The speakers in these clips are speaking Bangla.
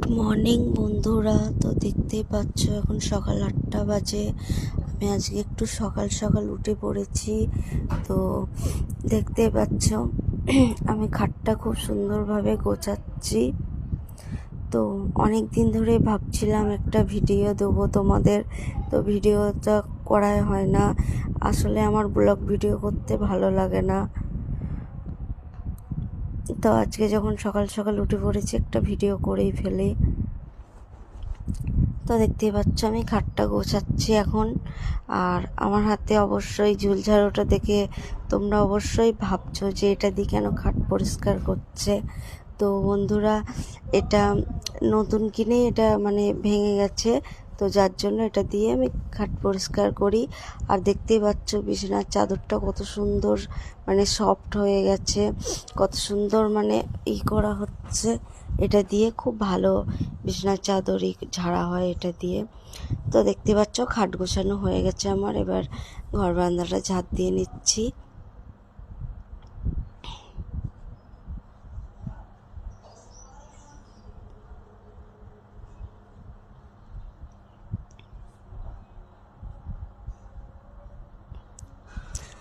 গুড মর্নিং বন্ধুরা। তো দেখতেই পাচ্ছ এখন সকাল 8টা বাজে। আমি আজকে একটু সকাল সকাল উঠে পড়েছি। তো দেখতেই পাচ্ছ আমি খাটটা খুব সুন্দরভাবে গোছাচ্ছি। তো অনেক দিন ধরে ভাবছিলাম একটা ভিডিও দেবো তোমাদের, তো ভিডিওটা করাই হয় না। আসলে আমার ব্লগ ভিডিও করতে ভালো লাগে না। তো আজকে যখন সকাল সকাল উঠে পড়েছি একটা ভিডিও করেই ফেলি। তো দেখতেই পাচ্ছ আমি খাটটা গোছাচ্ছি এখন। আর আমার হাতে অবশ্যই ঝুলঝাড়ুটা দেখে তোমরা অবশ্যই ভাবছো যে এটা দিয়ে কেন খাট পরিষ্কার করছে। তো বন্ধুরা, এটা নতুন কিনে এটা ভেঙে গেছে, তো যার জন্য এটা দিয়ে আমি খাট পরিষ্কার করি। আর দেখতেই পাচ্ছ বিছানার চাদরটা কত সুন্দর সফট হয়ে গেছে, কত সুন্দর করা হচ্ছে। এটা দিয়ে খুব ভালো বিছানার চাদরই ঝাড়া হয় এটা দিয়ে। তো দেখতে পাচ্ছ খাট গোছানো হয়ে গেছে আমার। এবার ঘর বারান্দাটা ঝাড় দিয়ে নিচ্ছি।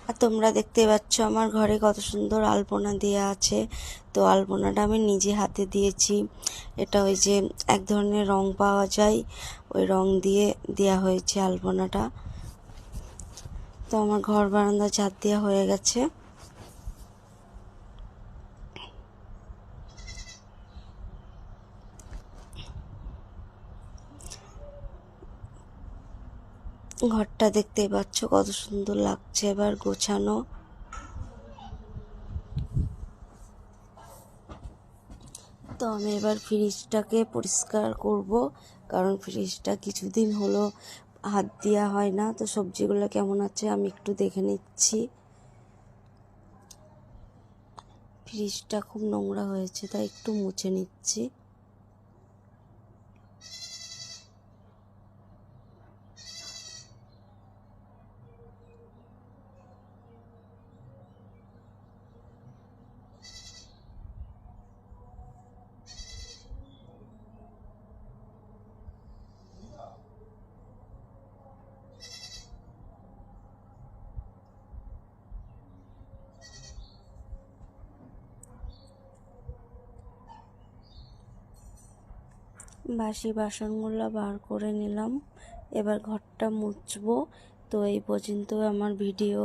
আর তোমরা দেখতে পাচ্ছ আমার ঘরে কত সুন্দর আলপনা দেওয়া আছে। তো আলপনাটা আমি নিজে হাতে দিয়েছি। এটা ওই যে এক ধরনের রং পাওয়া যায়, ওই রং দিয়ে দেওয়া হয়েছে আলপনাটা। তো আমার ঘর বারান্দা ঝাড় দেওয়া হয়ে গেছে। ঘরটা দেখতেই পাচ্ছ কত সুন্দর লাগছে এবার গোছানো। তো আমি এবার ফ্রিজটাকে পরিষ্কার করব, কারণ ফ্রিজটা কিছুদিন হলো হাত দেওয়া হয় না। তো সবজিগুলো কেমন আছে আমি একটু দেখে নিচ্ছি। ফ্রিজটা খুব নোংরা হয়েছে, তাই একটু মুছে নিচ্ছি। বাসি বাসনগুলো বার করে নিলাম, এবার ঘরটা মুছবো। তো এই পর্যন্ত আমার ভিডিও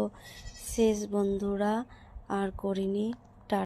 শেষ বন্ধুরা, আর করিনি।